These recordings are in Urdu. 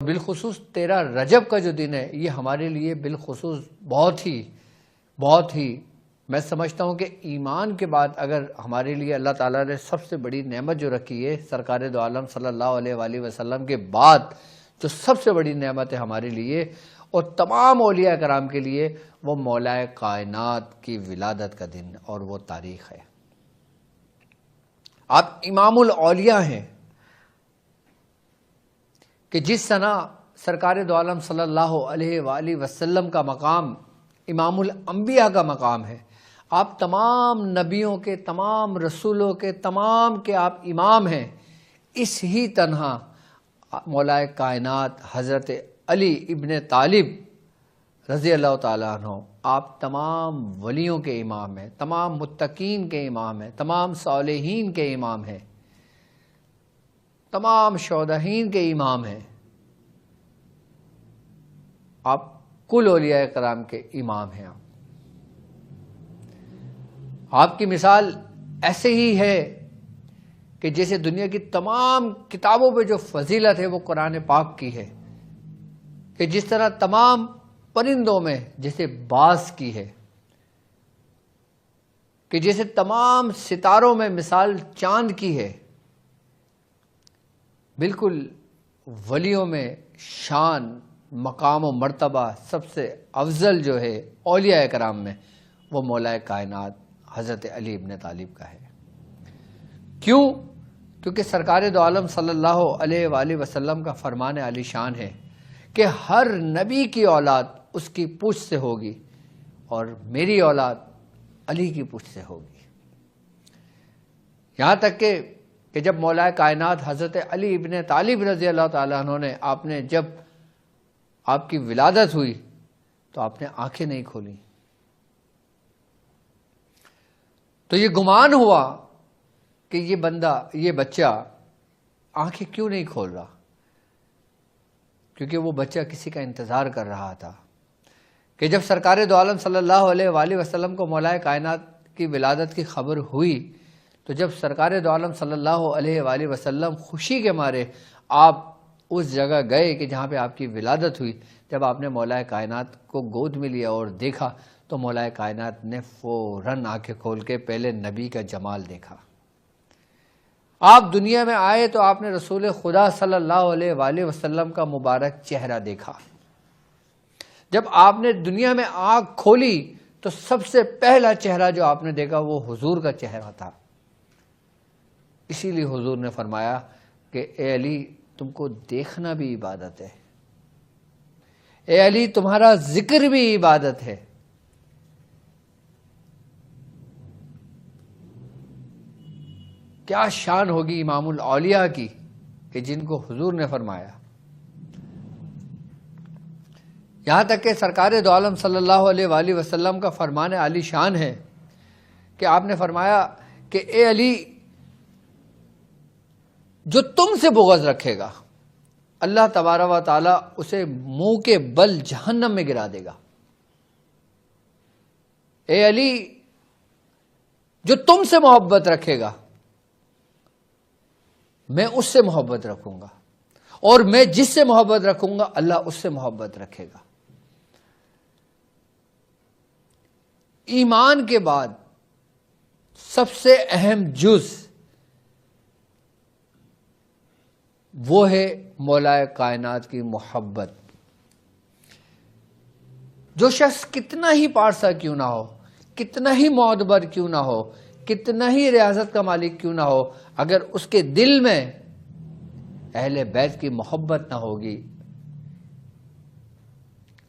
بالخصوص 13 رجب کا جو دن ہے یہ ہمارے لیے بالخصوص بہت ہی میں سمجھتا ہوں کہ ایمان کے بعد اگر ہمارے لیے اللہ تعالیٰ نے سب سے بڑی نعمت جو رکھی ہے سرکار دو عالم صلی اللہ علیہ وآلہ وسلم کے بعد جو سب سے بڑی نعمت ہے ہمارے لیے اور تمام اولیاء کرام کے لیے وہ مولا کائنات کی ولادت کا دن اور وہ تاریخ ہے۔ آپ امام الاولیاء ہیں کہ جس طرح سرکار دو عالم صلی اللہ علیہ وآلہ وسلم کا مقام امام الانبیاء کا مقام ہے، آپ تمام نبیوں کے تمام رسولوں کے تمام کے آپ امام ہیں، اس ہی طرح مولا کائنات حضرت علی ابن طالب رضی اللہ تعالیٰ عنہ آپ تمام ولیوں کے امام ہیں، تمام متقین کے امام ہیں، تمام صالحین کے امام ہیں، تمام شہدائین کے امام ہیں، آپ کل اولیاء کرام کے امام ہیں۔ آپ کی مثال ایسے ہی ہے کہ جیسے دنیا کی تمام کتابوں پہ جو فضیلت ہے وہ قرآن پاک کی ہے، کہ جس طرح تمام پرندوں میں جیسے باز کی ہے، کہ جیسے تمام ستاروں میں مثال چاند کی ہے، بالکل ولیوں میں شان مقام و مرتبہ سب سے افضل جو ہے اولیاء کرام میں وہ مولا کائنات حضرت علی ابن طالب کا ہے۔ کیوں؟ کیونکہ سرکار دو عالم صلی اللہ علیہ وآلہ وسلم کا فرمان علی شان ہے کہ ہر نبی کی اولاد اس کی پوچھ سے ہوگی اور میری اولاد علی کی پوچھ سے ہوگی، یہاں تک کہ جب مولا کائنات حضرت علی ابن طالب رضی اللہ تعالیٰ عنہ نے جب آپ کی ولادت ہوئی تو آپ نے آنکھیں نہیں کھولی، تو یہ گمان ہوا کہ یہ بچہ آنکھیں کیوں نہیں کھول رہا، کیونکہ وہ بچہ کسی کا انتظار کر رہا تھا کہ جب سرکار دو عالم صلی اللہ علیہ وآلہ وسلم کو مولا کائنات کی ولادت کی خبر ہوئی تو جب سرکار دو عالم صلی اللہ علیہ وآلہ وسلم خوشی کے مارے آپ اس جگہ گئے کہ جہاں پہ آپ کی ولادت ہوئی، جب آپ نے مولا کائنات کو گود میں لیا اور دیکھا تو مولا کائنات نے فوراً آنکھیں کھول کے پہلے نبی کا جمال دیکھا۔ آپ دنیا میں آئے تو آپ نے رسول خدا صلی اللہ علیہ وآلہ وسلم کا مبارک چہرہ دیکھا۔ جب آپ نے دنیا میں آنکھ کھولی تو سب سے پہلا چہرہ جو آپ نے دیکھا وہ حضور کا چہرہ تھا، اسی لیے حضور نے فرمایا کہ اے علی تم کو دیکھنا بھی عبادت ہے، اے علی تمہارا ذکر بھی عبادت ہے۔ کیا شان ہوگی امام الاولیاء کی کہ جن کو حضور نے فرمایا۔ یہاں تک کہ سرکار دو عالم صلی اللہ علیہ وآلہ وسلم کا فرمان عالی شان ہے کہ آپ نے فرمایا کہ اے علی جو تم سے بغض رکھے گا اللہ تبارک و تعالی اسے منہ کے بل جہنم میں گرا دے گا۔ اے علی جو تم سے محبت رکھے گا میں اس سے محبت رکھوں گا، اور میں جس سے محبت رکھوں گا اللہ اس سے محبت رکھے گا۔ ایمان کے بعد سب سے اہم جز وہ ہے مولا کائنات کی محبت۔ جو شخص کتنا ہی پارسا کیوں نہ ہو، کتنا ہی معتبر کیوں نہ ہو، کتنا ہی ریاست کا مالک کیوں نہ ہو، اگر اس کے دل میں اہل بیت کی محبت نہ ہوگی،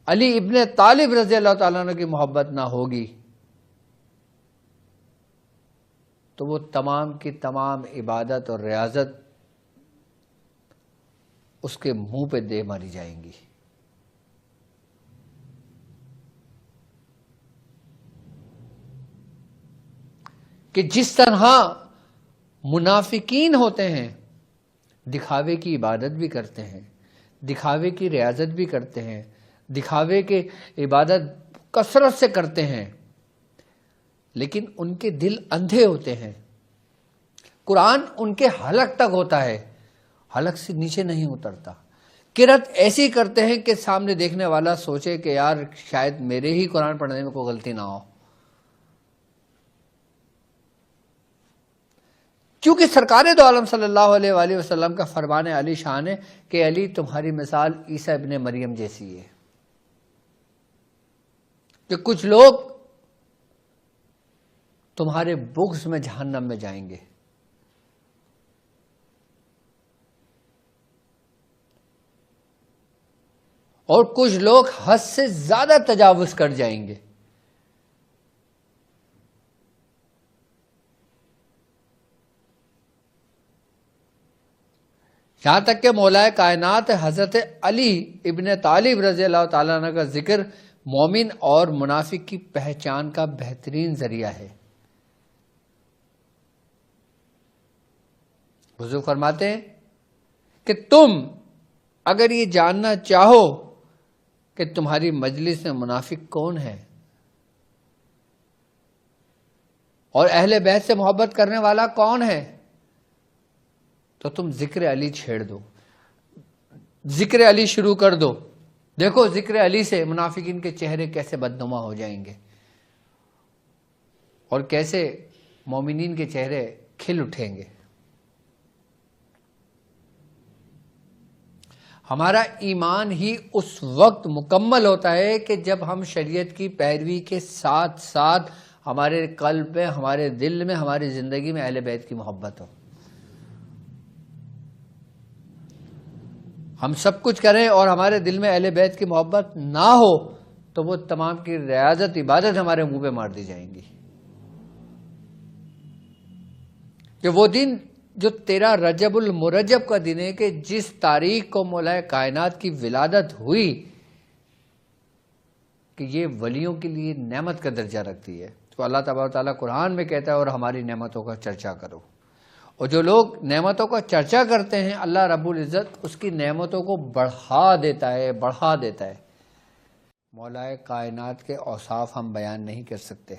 علی ابن طالب رضی اللہ تعالیٰ عنہ کی محبت نہ ہوگی، تو وہ تمام کی تمام عبادت اور ریاضت اس کے منہ پہ دے ماری جائیں گی۔ کہ جس طرح منافقین ہوتے ہیں دکھاوے کی عبادت بھی کرتے ہیں، دکھاوے کی ریاضت بھی کرتے ہیں، دکھاوے کی عبادت کثرت سے کرتے ہیں، لیکن ان کے دل اندھے ہوتے ہیں۔ قرآن ان کے حلق تک ہوتا ہے، حلق سے نیچے نہیں اترتا، قرأت ایسی کرتے ہیں کہ سامنے دیکھنے والا سوچے کہ یار شاید میرے ہی قرآن پڑھنے میں کوئی غلطی نہ ہو. کیونکہ سرکار دو عالم صلی اللہ علیہ وآلہ وسلم کا فرمان علی شان ہے کہ علی تمہاری مثال عیسیٰ ابن مریم جیسی ہے، کہ کچھ لوگ تمہارے بغض میں جہنم میں جائیں گے، اور کچھ لوگ حد سے زیادہ تجاوز کر جائیں گے. یہاں تک کہ مولا کائنات حضرت علی ابن طالب رضی اللہ تعالیٰ عنہ کا ذکر مومن اور منافق کی پہچان کا بہترین ذریعہ ہے. حضور فرماتے ہیں کہ تم اگر یہ جاننا چاہو کہ تمہاری مجلس میں منافق کون ہے اور اہل بیت سے محبت کرنے والا کون ہے، تو تم ذکر علی چھیڑ دو، ذکر علی شروع کر دو. دیکھو ذکر علی سے منافقین کے چہرے کیسے بدنما ہو جائیں گے اور کیسے مومنین کے چہرے کھل اٹھیں گے. ہمارا ایمان ہی اس وقت مکمل ہوتا ہے کہ جب ہم شریعت کی پیروی کے ساتھ ساتھ ہمارے قلب میں، ہمارے دل میں، ہماری زندگی میں اہل بیت کی محبت ہو. ہم سب کچھ کریں اور ہمارے دل میں اہل بیت کی محبت نہ ہو تو وہ تمام کی ریاضت عبادت ہمارے منہ پہ مار دی جائیں گی. کہ وہ دن جو 13 رجب المرجب کا دن ہے، کہ جس تاریخ کو مولا کائنات کی ولادت ہوئی، کہ یہ ولیوں کے لیے نعمت کا درجہ رکھتی ہے. تو اللہ تبارک و تعالیٰ قرآن میں کہتا ہے اور ہماری نعمتوں کا چرچا کرو. اور جو لوگ نعمتوں کا چرچا کرتے ہیں اللہ رب العزت اس کی نعمتوں کو بڑھا دیتا ہے. مولا کائنات کے اوصاف ہم بیان نہیں کر سکتے،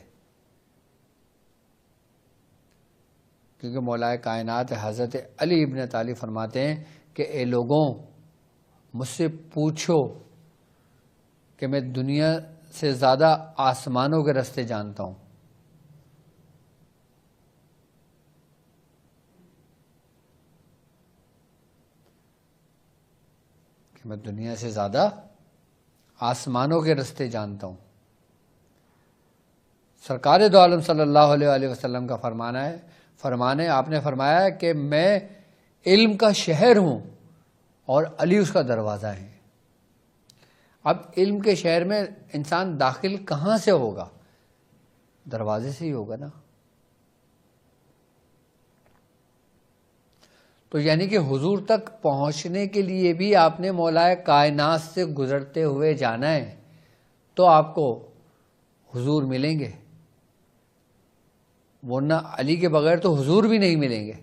کیونکہ مولا کائنات حضرت علی ابن طالب فرماتے ہیں کہ اے لوگوں، مجھ سے پوچھو کہ میں دنیا سے زیادہ آسمانوں کے راستے جانتا ہوں. کہ میں دنیا سے زیادہ آسمانوں کے راستے جانتا ہوں. سرکار دو عالم صلی اللہ علیہ وآلہ وسلم کا فرمانے آپ نے فرمایا کہ میں علم کا شہر ہوں اور علی اس کا دروازہ ہے. اب علم کے شہر میں انسان داخل کہاں سے ہوگا؟ دروازے سے ہی ہوگا نا. تو یعنی کہ حضور تک پہنچنے کے لیے بھی آپ نے مولا کائنات سے گزرتے ہوئے جانا ہے تو آپ کو حضور ملیں گے، ورنہ علی کے بغیر تو حضور بھی نہیں ملیں گے.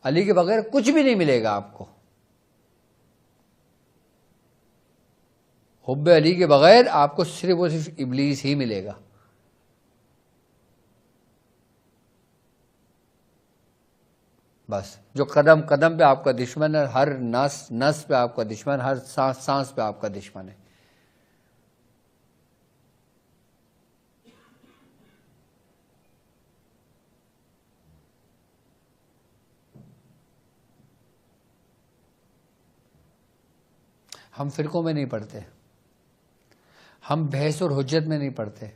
علی کے بغیر کچھ بھی نہیں ملے گا آپ کو. حب علی کے بغیر آپ کو صرف اور صرف ابلیس ہی ملے گا. بس جو قدم قدم پہ آپ کا دشمن ہے، ہر نس نس پہ آپ کا دشمن، ہر سانس سانس پہ آپ کا دشمن ہے. ہم فرقوں میں نہیں پڑھتے، ہم بحث اور حجت میں نہیں پڑھتے،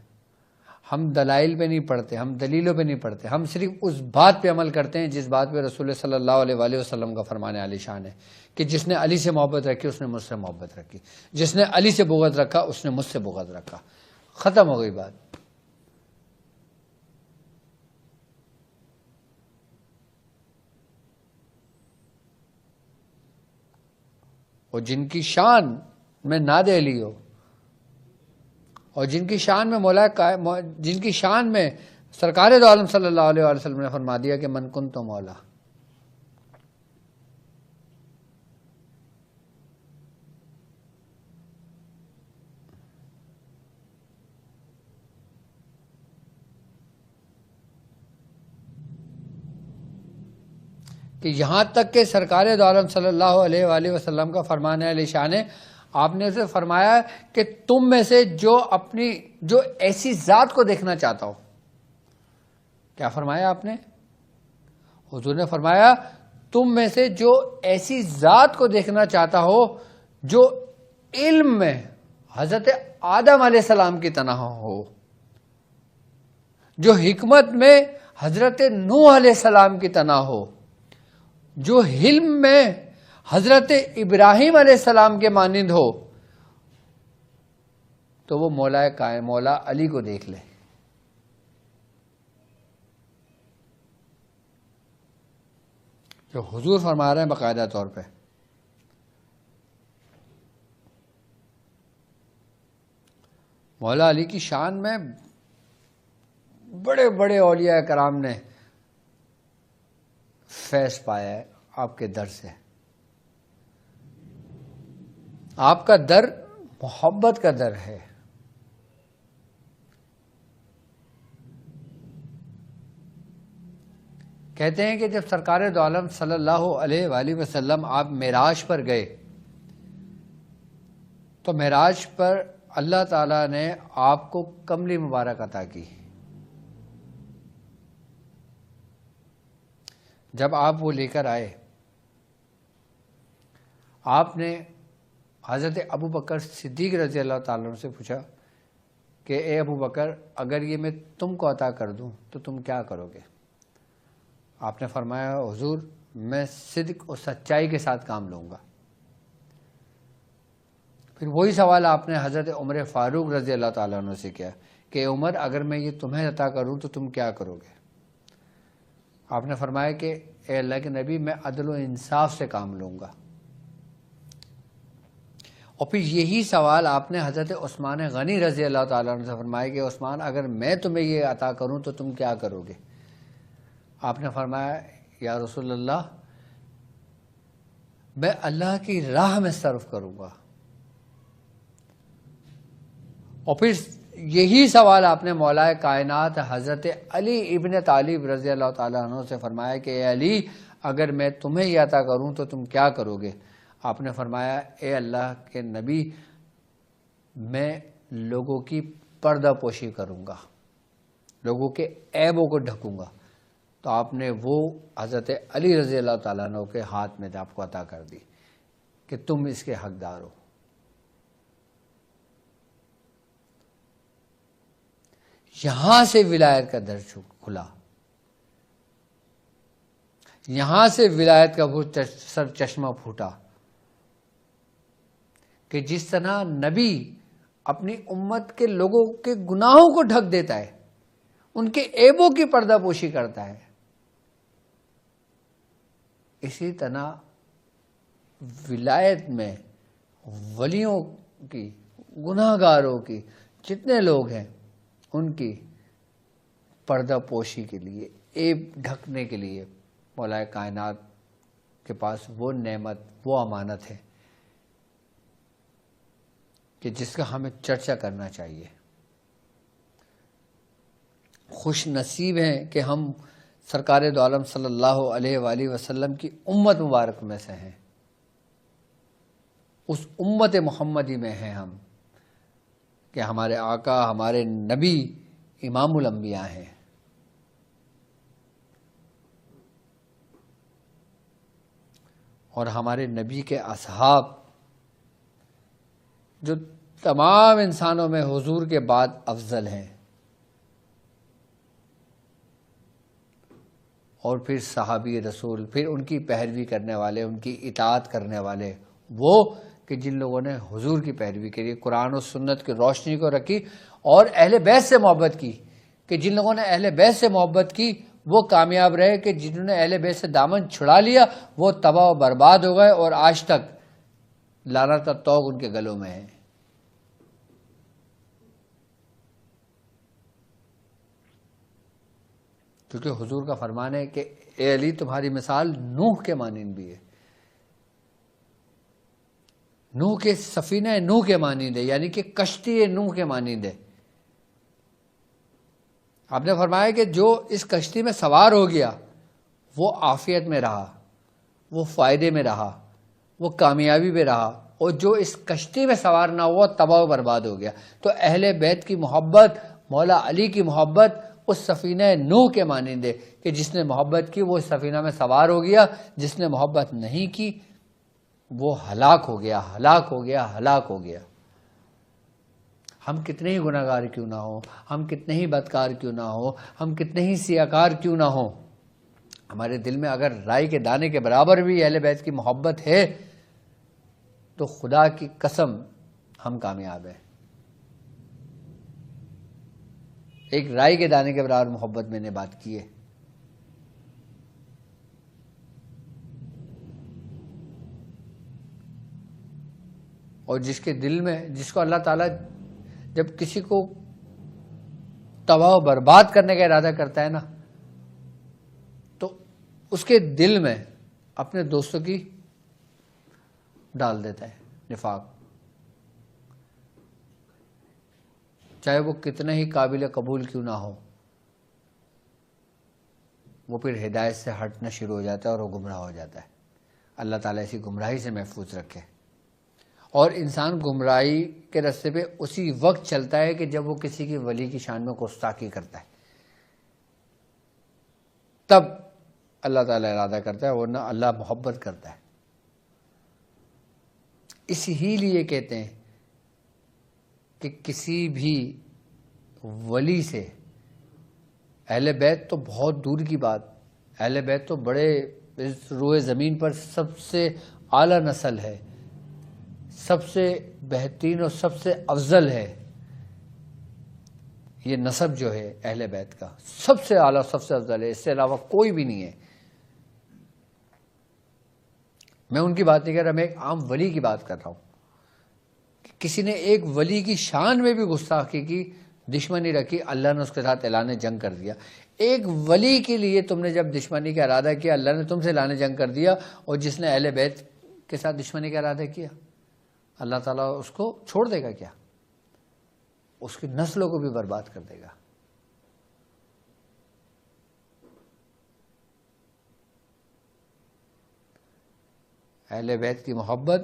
ہم دلائل پہ نہیں پڑھتے، ہم دلیلوں پہ نہیں پڑھتے. ہم صرف اس بات پہ عمل کرتے ہیں جس بات پہ رسول صلی اللہ علیہ وآلہ وسلم کا فرمان عالی شان ہے کہ جس نے علی سے محبت رکھی اس نے مجھ سے محبت رکھی، جس نے علی سے بغض رکھا اس نے مجھ سے بغض رکھا. ختم ہو گئی بات. اور جن کی شان میں ناد علی ہو اور جن کی شان میں جن کی شان میں سرکار دو عالم صلی اللہ علیہ وسلم نے فرما دیا کہ من کن تو مولا، کہ یہاں تک کہ سرکار دو عالم صلی اللہ علیہ وآلہ وسلم کا فرمان علی شان ہے، آپ نے اسے فرمایا کہ تم میں سے جو ایسی ذات کو دیکھنا چاہتا ہو، کیا فرمایا آپ نے؟ حضور نے فرمایا تم میں سے جو ایسی ذات کو دیکھنا چاہتا ہو جو علم میں حضرت آدم علیہ السلام کی طرح ہو، جو حکمت میں حضرت نوح علیہ السلام کی طرح ہو، جو حلم میں حضرت ابراہیم علیہ السلام کے مانند ہو، تو وہ مولا علی کو دیکھ لے۔ جو حضور فرما رہے ہیں باقاعدہ طور پہ، مولا علی کی شان میں بڑے بڑے اولیاء کرام نے فیض پایا ہے آپ کے در سے۔ آپ کا در محبت کا در ہے۔ کہتے ہیں کہ جب سرکار دو عالم صلی اللہ علیہ وآلہ وسلم آپ معراج پر گئے تو معراج پر اللہ تعالیٰ نے آپ کو کملی مبارک عطا کی۔ جب آپ وہ لے کر آئے، آپ نے حضرت ابو بکر صدیق رضی اللہ تعالیٰ عنہ سے پوچھا کہ اے ابو بکر، اگر یہ میں تم کو عطا کر دوں تو تم کیا کرو گے؟ آپ نے فرمایا حضور میں صدق اور سچائی کے ساتھ کام لوں گا۔ پھر وہی سوال آپ نے حضرت عمر فاروق رضی اللہ تعالیٰ عنہ سے کیا کہ عمر اگر میں یہ تمہیں عطا کروں تو تم کیا کرو گے؟ آپ نے فرمایا کہ اے اللہ کے نبی میں عدل و انصاف سے کام لوں گا۔ اور پھر یہی سوال آپ نے حضرت عثمان غنی رضی اللہ تعالیٰ عنہ سے فرمایا کہ عثمان اگر میں تمہیں یہ عطا کروں تو تم کیا کرو گے؟ آپ نے فرمایا یا رسول اللہ میں اللہ کی راہ میں صرف کروں گا۔ اور پھر یہی سوال آپ نے مولا کائنات حضرت علی ابن طالب رضی اللہ تعالیٰ عنہ سے فرمایا کہ اے علی اگر میں تمہیں یہ عطا کروں تو تم کیا کرو گے؟ آپ نے فرمایا اے اللہ کے نبی میں لوگوں کی پردہ پوشی کروں گا، لوگوں کے عیبوں کو ڈھکوں گا۔ تو آپ نے وہ حضرت علی رضی اللہ تعالیٰ عنہ کے ہاتھ میں آپ کو عطا کر دی کہ تم اس کے حقدار ہو۔ یہاں سے ولایت کا در کھلا، یہاں سے ولایت کا وہ سر چشمہ پھوٹا کہ جس طرح نبی اپنی امت کے لوگوں کے گناہوں کو ڈھک دیتا ہے، ان کے عیبوں کی پردہ پوشی کرتا ہے، اسی طرح ولایت میں ولیوں کی، گناہ گاروں کی، جتنے لوگ ہیں ان کی پردہ پوشی کے لیے، عیب ڈھکنے کے لیے مولا کائنات کے پاس وہ نعمت، وہ امانت ہے کہ جس کا ہمیں چرچا کرنا چاہیے۔ خوش نصیب ہیں کہ ہم سرکار دو عالم صلی اللہ علیہ وآلہ وسلم کی امت مبارک میں سے ہیں، اس امت محمدی میں ہیں ہم کہ ہمارے آقا، ہمارے نبی امام الانبیاء ہیں۔ اور ہمارے نبی کے اصحاب جو تمام انسانوں میں حضور کے بعد افضل ہیں، اور پھر صحابی رسول، پھر ان کی پیروی کرنے والے، ان کی اطاعت کرنے والے، وہ کہ جن لوگوں نے حضور کی پیروی کری، قرآن و سنت کی روشنی کو رکھی اور اہل بیت سے محبت کی، کہ جن لوگوں نے اہل بیت سے محبت کی وہ کامیاب رہے، کہ جنہوں نے اہل بیت سے دامن چھڑا لیا وہ تباہ و برباد ہو گئے اور آج تک لعنت کا طوق ان کے گلوں میں ہے۔ کیونکہ حضور کا فرمان ہے کہ اے علی تمہاری مثال نوح کے مانند بھی ہے، نوح کے سفینہ نوح کے مانند ہے، یعنی کہ کشتی نوح کے مانند ہے۔ آپ نے فرمایا کہ جو اس کشتی میں سوار ہو گیا وہ عافیت میں رہا، وہ فائدے میں رہا، وہ کامیابی میں رہا، اور جو اس کشتی میں سوار نہ ہوا تباہ و برباد ہو گیا۔ تو اہل بیت کی محبت، مولا علی کی محبت اس سفینہ نوح کے مانند ہے کہ جس نے محبت کی وہ اس سفینہ میں سوار ہو گیا، جس نے محبت نہیں کی وہ ہلاک ہو گیا، ہلاک ہو گیا، ہلاک ہو گیا۔ ہم کتنے ہی گناہ گار کیوں نہ ہوں، ہم کتنے ہی بدکار کیوں نہ ہوں، ہم کتنے ہی سیاکار کیوں نہ ہوں، ہمارے دل میں اگر رائی کے دانے کے برابر بھی اہل بیت کی محبت ہے تو خدا کی قسم ہم کامیاب ہیں۔ ایک رائی کے دانے کے برابر محبت میں نے بات کی ہے۔ اور جس کے دل میں، جس کو اللہ تعالیٰ جب کسی کو تباہ و برباد کرنے کا ارادہ کرتا ہے نا، تو اس کے دل میں اپنے دوستوں کی ڈال دیتا ہے نفاق، چاہے وہ کتنے ہی قابل قبول کیوں نہ ہو، وہ پھر ہدایت سے ہٹنا شروع ہو جاتا ہے اور وہ گمراہ ہو جاتا ہے۔ اللہ تعالیٰ ایسی گمراہی سے محفوظ رکھے۔ اور انسان گمراہی کے راستے پہ اسی وقت چلتا ہے کہ جب وہ کسی کی ولی کی شان میں گستاخی کرتا ہے، تب اللہ تعالیٰ ارادہ کرتا ہے، ورنہ اللہ محبت کرتا ہے۔ اسی لیے کہتے ہیں کہ کسی بھی ولی سے، اہل بیت تو بہت دور کی بات، اہل بیت تو بڑے روئے زمین پر سب سے اعلیٰ نسل ہے، سب سے بہترین اور سب سے افضل ہے۔ یہ نسب جو ہے اہل بیت کا سب سے اعلیٰ، سب سے افضل ہے، اس سے علاوہ کوئی بھی نہیں ہے۔ میں ان کی بات نہیں کر رہا، میں ایک عام ولی کی بات کر رہا ہوں۔ کسی نے ایک ولی کی شان میں بھی گستاخی کی، دشمنی رکھی، اللہ نے اس کے ساتھ اعلان جنگ کر دیا۔ ایک ولی کے لیے تم نے جب دشمنی کا ارادہ کیا، اللہ نے تم سے اعلان جنگ کر دیا، اور جس نے اہل بیت کے ساتھ دشمنی کا ارادہ کیا، اللہ تعالیٰ اس کو چھوڑ دے گا کیا؟ اس کی نسلوں کو بھی برباد کر دے گا۔ اہل بیت کی محبت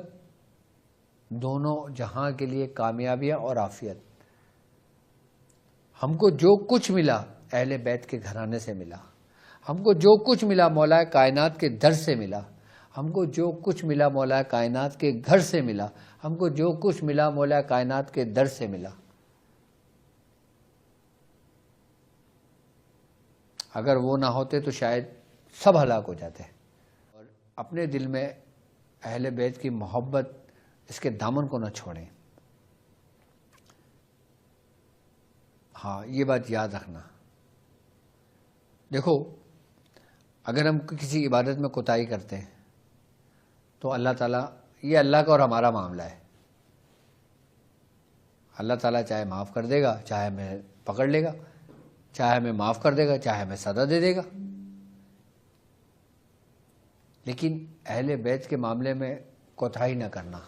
دونوں جہاں کے لیے کامیابیاں اور عافیت۔ ہم کو جو کچھ ملا اہل بیت کے گھرانے سے ملا، ہم کو جو کچھ ملا مولا کائنات کے در سے ملا، ہم کو جو کچھ ملا مولا کائنات کے گھر سے ملا، ہم کو جو کچھ ملا مولا کائنات کے در سے ملا۔ اگر وہ نہ ہوتے تو شاید سب ہلاک ہو جاتے۔ اور اپنے دل میں اہل بیت کی محبت، اس کے دامن کو نہ چھوڑیں۔ ہاں، یہ بات یاد رکھنا۔ دیکھو، اگر ہم کسی عبادت میں کوتاہی کرتے ہیں تو اللہ تعالیٰ، یہ اللہ کا اور ہمارا معاملہ ہے، اللہ تعالیٰ چاہے معاف کر دے گا، چاہے ہمیں پکڑ لے گا، چاہے ہمیں معاف کر دے گا، چاہے ہمیں سزا دے دے گا۔ لیکن اہل بیت کے معاملے میں کوتاہی نہ کرنا،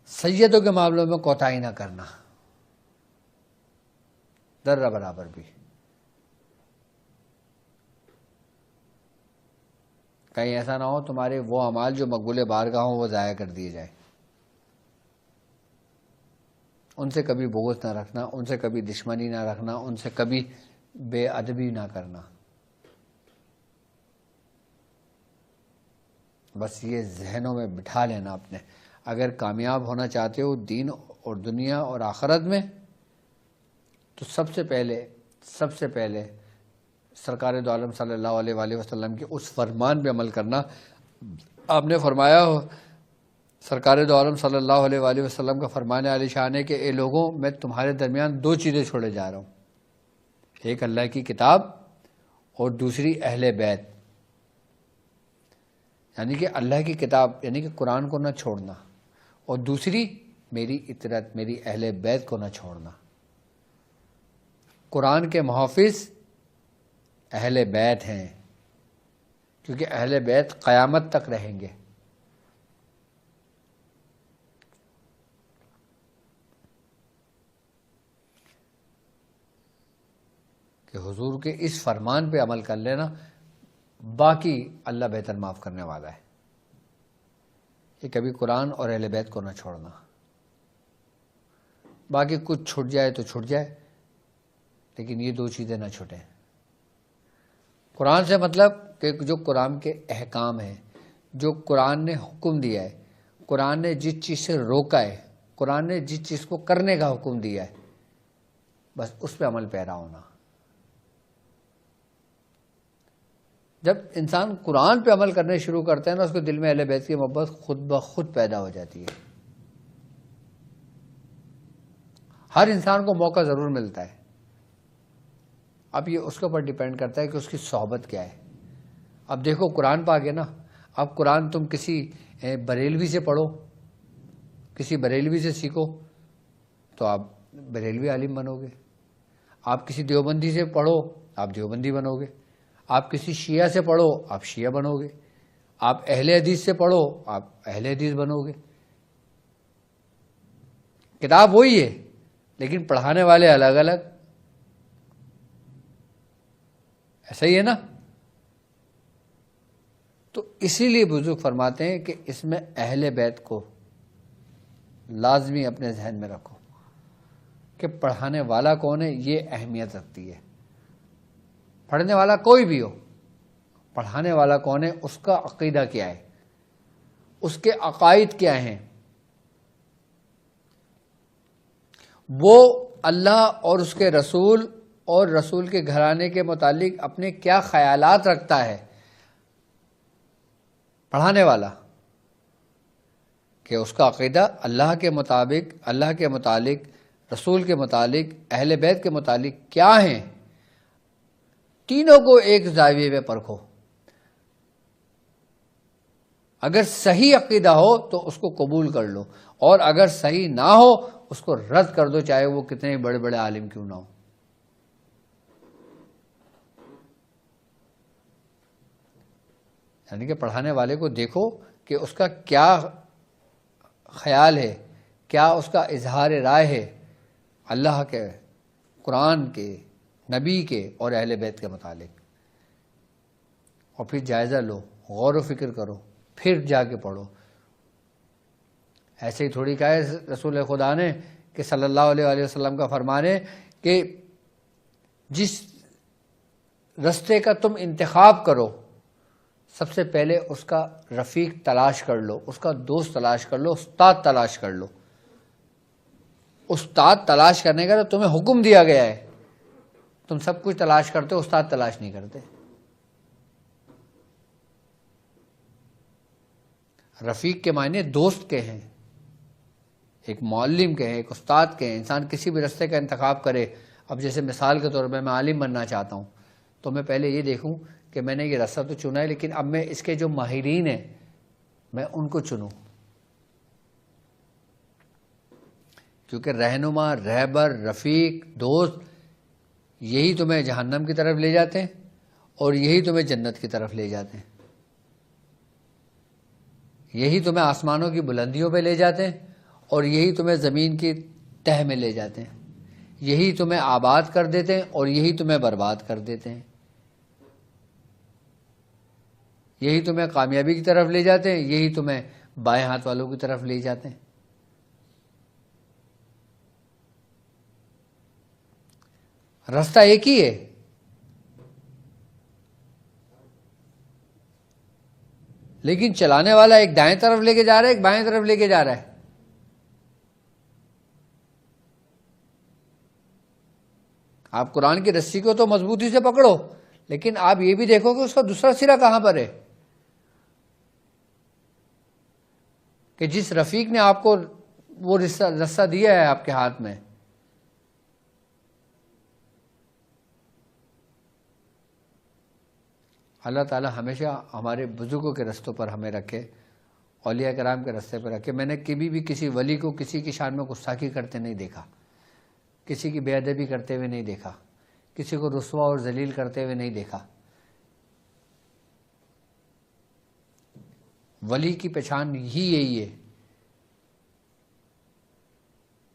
سیدوں کے معاملوں میں کوتاہی نہ کرنا، ذرہ برابر بھی۔ کہیں ایسا نہ ہو تمہارے وہ اعمال جو مقبول بارگاہ ہوں وہ ضائع کر دیے جائیں۔ ان سے کبھی بغض نہ رکھنا، ان سے کبھی دشمنی نہ رکھنا، ان سے کبھی بے ادبی نہ کرنا۔ بس یہ ذہنوں میں بٹھا لینا اپنے۔ اگر کامیاب ہونا چاہتے ہو دین اور دنیا اور آخرت میں، تو سب سے پہلے سرکار دو عالم صلی اللہ علیہ وآلہ وسلم کے اس فرمان پہ عمل کرنا۔ آپ نے فرمایا، سرکار دو عالم صلی اللہ علیہ وآلہ وسلم کا فرمان عالی شان ہے کہ اے لوگوں، میں تمہارے درمیان دو چیزیں چھوڑے جا رہا ہوں، ایک اللہ کی کتاب اور دوسری اہل بیت۔ یعنی کہ اللہ کی کتاب یعنی کہ قرآن کو نہ چھوڑنا، اور دوسری میری اطاعت، میری اہل بیت کو نہ چھوڑنا۔ قرآن کے محافظ اہل بیت ہیں، کیونکہ اہل بیت قیامت تک رہیں گے۔ کہ حضور کے اس فرمان پہ عمل کر لینا، باقی اللہ بہتر معاف کرنے والا ہے. یہ کبھی قرآن اور اہل بیت کو نہ چھوڑنا. باقی کچھ چھوٹ جائے تو چھوٹ جائے، لیکن یہ دو چیزیں نہ چھوٹیں. قرآن سے مطلب کہ جو قرآن کے احکام ہیں، جو قرآن نے حکم دیا ہے، قرآن نے جس چیز سے روکا ہے، قرآن نے جس چیز کو کرنے کا حکم دیا ہے، بس اس پہ عمل پیرا ہونا. جب انسان قرآن پہ عمل کرنے شروع کرتا ہے نا، اس کے دل میں اہل بیت کی محبت خود بخود پیدا ہو جاتی ہے. ہر انسان کو موقع ضرور ملتا ہے، اب یہ اس کے اوپر ڈیپینڈ کرتا ہے کہ اس کی صحبت کیا ہے. اب دیکھو قرآن پاک ہے نا، اب قرآن تم کسی بریلوی سے پڑھو، کسی بریلوی سے سیکھو تو آپ بریلوی عالم بنو گے. آپ کسی دیوبندی سے پڑھو آپ دیوبندی بنو گے. آپ کسی شیعہ سے پڑھو آپ شیعہ بنو گے. آپ اہل حدیث سے پڑھو آپ اہل حدیث بنو گے. کتاب وہی ہے لیکن پڑھانے والے الگ الگ. ایسا ہی ہے نا؟ تو اسی لیے بزرگ فرماتے ہیں کہ اس میں اہل بیت کو لازمی اپنے ذہن میں رکھو کہ پڑھانے والا کون ہے، یہ اہمیت رکھتی ہے. پڑھنے والا کوئی بھی ہو، پڑھانے والا کون ہے، اس کا عقیدہ کیا ہے، اس کے عقائد کیا ہیں، وہ اللہ اور اس کے رسول اور رسول کے گھرانے کے متعلق اپنے کیا خیالات رکھتا ہے پڑھانے والا، کہ اس کا عقیدہ اللہ کے مطابق، اللہ کے متعلق، رسول کے متعلق، اہل بیت کے متعلق کیا ہیں. تینوں کو ایک زاویے میں پرکھو. اگر صحیح عقیدہ ہو تو اس کو قبول کر لو، اور اگر صحیح نہ ہو اس کو رد کر دو، چاہے وہ کتنے بڑے بڑے عالم کیوں نہ ہو. یعنی کہ پڑھانے والے کو دیکھو کہ اس کا کیا خیال ہے، کیا اس کا اظہار رائے ہے اللہ کے، قرآن کے، نبی کے اور اہل بیت کے متعلق. اور پھر جائزہ لو، غور و فکر کرو، پھر جا کے پڑھو. ایسے ہی تھوڑی کہا ہے رسول خدا نے کہ صلی اللہ علیہ وسلم کا فرمان ہے کہ جس رستے کا تم انتخاب کرو سب سے پہلے اس کا رفیق تلاش کر لو، اس کا دوست تلاش کر لو، استاد تلاش کر لو. استاد تلاش کرنے کا تو تمہیں حکم دیا گیا ہے. تم سب کچھ تلاش کرتے ہو، استاد تلاش نہیں کرتے. رفیق کے معنی دوست کے ہیں، ایک معلم کے ہیں، ایک استاد کے ہیں. انسان کسی بھی رستے کا انتخاب کرے، اب جیسے مثال کے طور پہ میں عالم بننا چاہتا ہوں تو میں پہلے یہ دیکھوں کہ میں نے یہ راستہ تو چنا ہے، لیکن اب میں اس کے جو ماہرین ہیں میں ان کو چنوں. کیونکہ رہنما، رہبر، رفیق، دوست یہی تمہیں جہنم کی طرف لے جاتے ہیں اور یہی تمہیں جنت کی طرف لے جاتے ہیں. یہی تمہیں آسمانوں کی بلندیوں پہ لے جاتے ہیں اور یہی تمہیں زمین کی تہ میں لے جاتے ہیں. یہی تمہیں آباد کر دیتے ہیں اور یہی تمہیں برباد کر دیتے ہیں. یہی تمہیں کامیابی کی طرف لے جاتے ہیں، یہی تمہیں بائیں ہاتھ والوں کی طرف لے جاتے ہیں. راستہ ایک ہی ہے، لیکن چلانے والا ایک دائیں طرف لے کے جا رہا ہے، ایک بائیں طرف لے کے جا رہا ہے. آپ قرآن کی رسی کو تو مضبوطی سے پکڑو، لیکن آپ یہ بھی دیکھو کہ اس کا دوسرا سرا کہاں پر ہے. کہ جس رفیق نے آپ کو وہ رسہ دیا ہے آپ کے ہاتھ میں، اللہ تعالی ہمیشہ ہمارے بزرگوں کے رستوں پر ہمیں رکھے، اولیاء کرام کے رستے پر رکھے. میں نے کبھی بھی کسی ولی کو کسی کی شان میں گستاخی کرتے نہیں دیکھا، کسی کی بے ادبی کرتے ہوئے نہیں دیکھا، کسی کو رسوا اور ذلیل کرتے ہوئے نہیں دیکھا. ولی کی پہچان ہی یہی ہے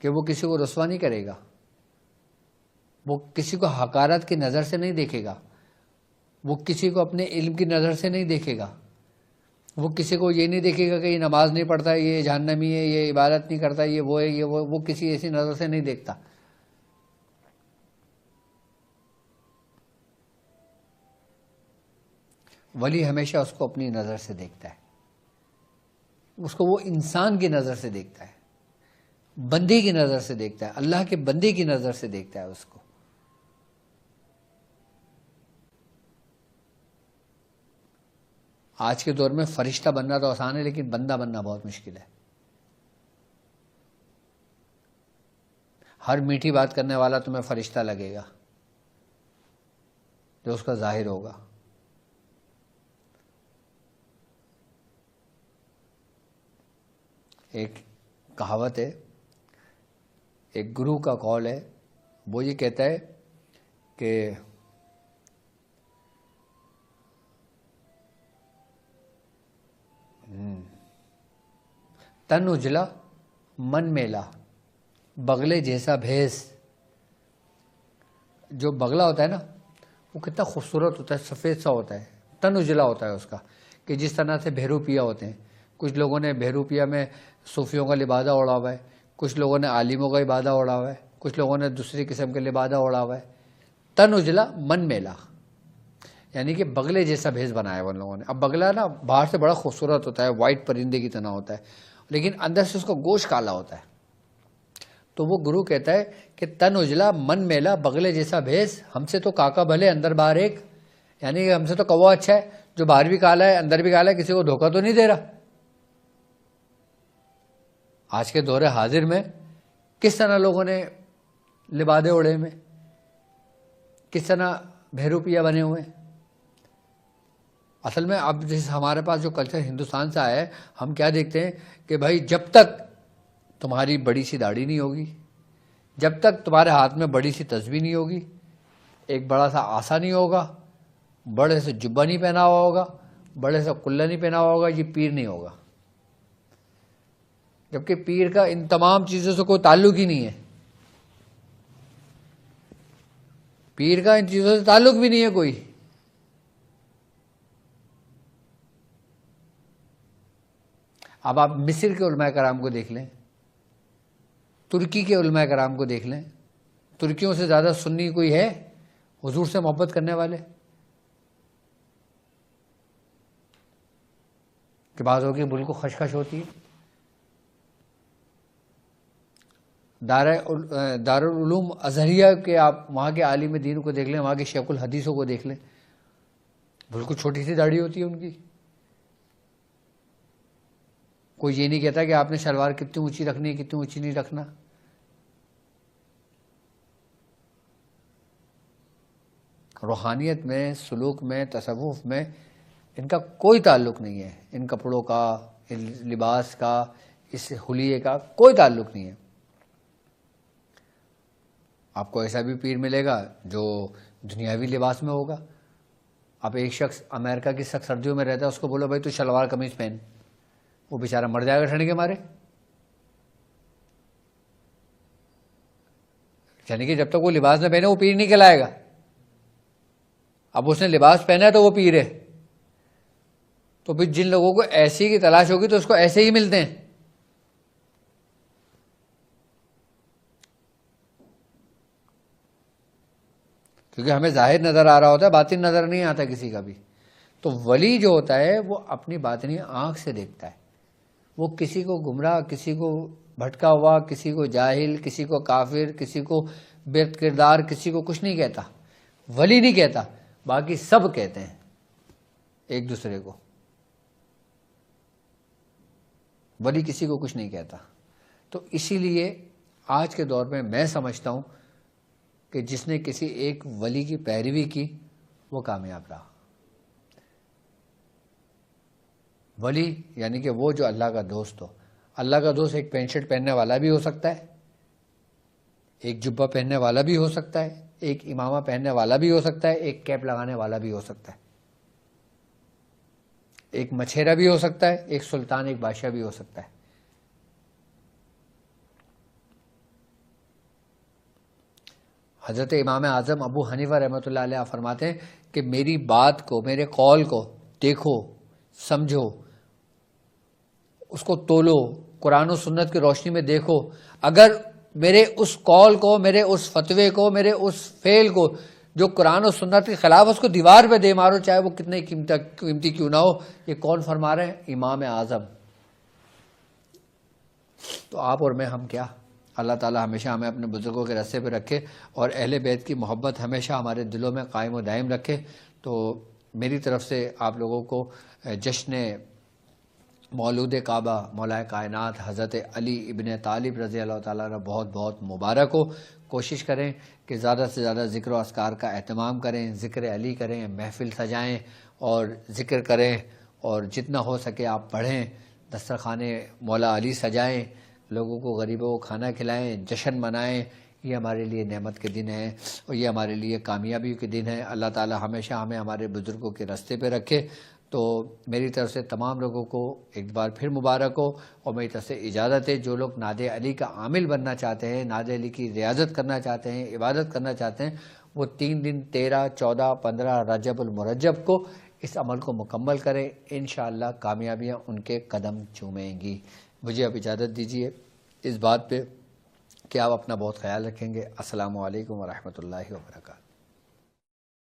کہ وہ کسی کو رسوا نہیں کرے گا، وہ کسی کو حقارت کی نظر سے نہیں دیکھے گا، وہ کسی کو اپنے علم کی نظر سے نہیں دیکھے گا، وہ کسی کو یہ نہیں دیکھے گا کہ یہ نماز نہیں پڑھتا، یہ جہنمی ہے، یہ عبادت نہیں کرتا، یہ وہ ہے، یہ وہ کسی ایسی نظر سے نہیں دیکھتا۔ ولی ہمیشہ اس کو اپنی نظر سے دیکھتا ہے، اس کو وہ انسان کی نظر سے دیکھتا ہے، بندے کی نظر سے دیکھتا ہے، اللہ کے بندے کی نظر سے دیکھتا ہے اس کو۔ آج کے دور میں فرشتہ بننا تو آسان ہے، لیکن بندہ بننا بہت مشکل ہے۔ ہر میٹھی بات کرنے والا تمہیں فرشتہ لگے گا جو اس کا ظاہر ہوگا۔ ایک کہاوت ہے، ایک گرو کا قول ہے، وہ یہ کہتا ہے کہ تن اجلا من میلا، بغلے جیسا بھیس۔ جو بغلہ ہوتا ہے نا وہ کتنا خوبصورت ہوتا ہے، سفید سا ہوتا ہے، تن اجلا ہوتا ہے اس کا، کہ جس طرح سے بہروپیہ ہوتے ہیں۔ کچھ لوگوں نے بہروپیہ میں صوفیوں کا لبادہ اوڑا ہوا ہے، کچھ لوگوں نے عالموں کا لبادہ اوڑا ہوا ہے، کچھ لوگوں نے دوسری قسم کے لبادہ اوڑا ہوا ہے۔ تن اجلا من میلا، یعنی کہ بغلے جیسا بھیس بنایا ان لوگوں نے۔ اب بغلہ نا باہر سے بڑا خوبصورت ہوتا ہے، وائٹ پرندے کی طرح ہوتا ہے، لیکن اندر سے اس کا گوشت کالا ہوتا ہے۔ تو وہ گرو کہتا ہے کہ تن اجلا من میلا، بغلے جیسا بھیس، ہم سے تو کاکا بھلے اندر باہر ایک، یعنی کہ ہم سے تو کوا اچھا ہے، جو باہر بھی کالا ہے اندر بھی کالا ہے، کسی کو دھوکہ تو نہیں دے رہا۔ آج کے دور حاضر میں کس طرح لوگوں نے لبادے اوڑے میں، کس طرح بہروپیہ بنے ہوئے۔ اصل میں اب جس ہمارے پاس جو کلچر ہندوستان سے آیا ہے، ہم کیا دیکھتے ہیں کہ بھائی جب تک تمہاری بڑی سی داڑھی نہیں ہوگی، جب تک تمہارے ہاتھ میں بڑی سی تسبیح نہیں ہوگی، ایک بڑا سا آسا نہیں ہوگا، بڑے سے جبہ نہیں پہنا ہوا ہوگا، بڑے سے کلہ نہیں پہنا ہوا ہوگا، یہ پیر نہیں ہوگا۔ جبکہ پیر کا ان تمام چیزوں سے کوئی تعلق ہی نہیں ہے، پیر کا ان چیزوں سے تعلق بھی نہیں ہے کوئی۔ اب آپ مصر کے علماء کرام کو دیکھ لیں، ترکی کے علماء کرام کو دیکھ لیں، ترکیوں سے زیادہ سنی کوئی ہے حضور سے محبت کرنے والے؟ کہ بعض ہوگی بالکل خشخش ہوتی ہے۔ دارالعلوم ازہریہ کے آپ وہاں کے عالم دین کو دیکھ لیں، وہاں کے شیخ الحدیثوں کو دیکھ لیں، بالکل چھوٹی سی داڑھی ہوتی ہے ان کی۔ کوئی یہ نہیں کہتا کہ آپ نے شلوار کتنی اونچی رکھنی ہے، کتنی اونچی نہیں رکھنا۔ روحانیت میں، سلوک میں، تصوف میں ان کا کوئی تعلق نہیں ہے، ان کپڑوں کا، ان لباس کا، اس حلیے کا کوئی تعلق نہیں ہے۔ آپ کو ایسا بھی پیر ملے گا جو دنیاوی لباس میں ہوگا۔ اب ایک شخص امریکہ کی سخت سردیوں میں رہتا ہے، اس کو بولو بھائی تو شلوار قمیض پہن، وہ بیچارہ مر جائے گا ٹھنڈ کے مارے۔ یعنی کہ جب تک وہ لباس نہ پہنے وہ پیر نہیں کہلائے گا۔ اب اس نے لباس پہنا ہے تو وہ پیر ہے۔ تو پھر جن لوگوں کو ایسی کی تلاش ہوگی تو اس کو ایسے ہی ملتے ہیں۔ کیونکہ ہمیں ظاہر نظر آ رہا ہوتا ہے، باطن نظر نہیں آتا کسی کا بھی۔ تو ولی جو ہوتا ہے وہ اپنی باطنی آنکھ سے دیکھتا ہے، وہ کسی کو گمراہ، کسی کو بھٹکا ہوا، کسی کو جاہل، کسی کو کافر، کسی کو بے کردار، کسی کو کچھ نہیں کہتا۔ ولی نہیں کہتا، باقی سب کہتے ہیں ایک دوسرے کو۔ ولی کسی کو کچھ نہیں کہتا۔ تو اسی لیے آج کے دور میں میں سمجھتا ہوں کہ جس نے کسی ایک ولی کی پیروی کی وہ کامیاب رہا۔ ولی یعنی کہ وہ جو اللہ کا دوست ہو۔ اللہ کا دوست ایک پینٹ شرٹ پہننے والا بھی ہو سکتا ہے، ایک جبہ پہننے والا بھی ہو سکتا ہے، ایک امامہ پہننے والا بھی ہو سکتا ہے، ایک کیپ لگانے والا بھی ہو سکتا ہے، ایک مچھیرا بھی ہو سکتا ہے، ایک سلطان، ایک بادشاہ بھی ہو سکتا ہے۔ حضرت امام اعظم ابو حنیفہ رحمۃ اللہ علیہ فرماتے ہیں کہ میری بات کو، میرے قول کو دیکھو، سمجھو، اس کو تولو، قرآن و سنت کی روشنی میں دیکھو. اگر میرے اس قول کو، میرے اس فتوے کو، میرے اس فعل کو جو قرآن و سنت کے خلاف، اس کو دیوار پہ دے مارو، چاہے وہ کتنے قیمتی کیوں نہ ہو. یہ کون فرما رہے ہیں؟ امام اعظم. تو آپ اور میں ہم کیا؟ اللہ تعالیٰ ہمیشہ ہمیں اپنے بزرگوں کے راستے پہ رکھے اور اہل بیت کی محبت ہمیشہ ہمارے دلوں میں قائم و دائم رکھے. تو میری طرف سے آپ لوگوں کو جشن مولود کعبہ مولا کائنات حضرت علی ابن طالب رضی اللہ تعالیٰ عنہ بہت بہت مبارک ہو. کوشش کریں کہ زیادہ سے زیادہ ذکر و اذکار کا اہتمام کریں، ذکر علی کریں، محفل سجائیں اور ذکر کریں، اور جتنا ہو سکے آپ پڑھیں، دسترخوان مولا علی سجائیں، لوگوں کو غریبوں کو کھانا کھلائیں، جشن منائیں. یہ ہمارے لیے نعمت کے دن ہیں اور یہ ہمارے لیے کامیابی کے دن ہیں. اللہ تعالی ہمیشہ ہمیں ہمارے بزرگوں کے راستے پہ رکھے. تو میری طرف سے تمام لوگوں کو ایک بار پھر مبارک ہو، اور میری طرف سے اجازت ہے. جو لوگ ناد علی کا عامل بننا چاہتے ہیں، ناد علی کی ریاضت کرنا چاہتے ہیں، عبادت کرنا چاہتے ہیں، وہ 3 دن 13، 14، 15 رجب المرجب کو اس عمل کو مکمل کریں. انشاءاللہ کامیابیاں ان کے قدم چومیں گی. مجھے اب اجازت دیجیے اس بات پہ کہ آپ اپنا بہت خیال رکھیں گے. السلام علیکم ورحمۃ اللہ وبرکاتہ.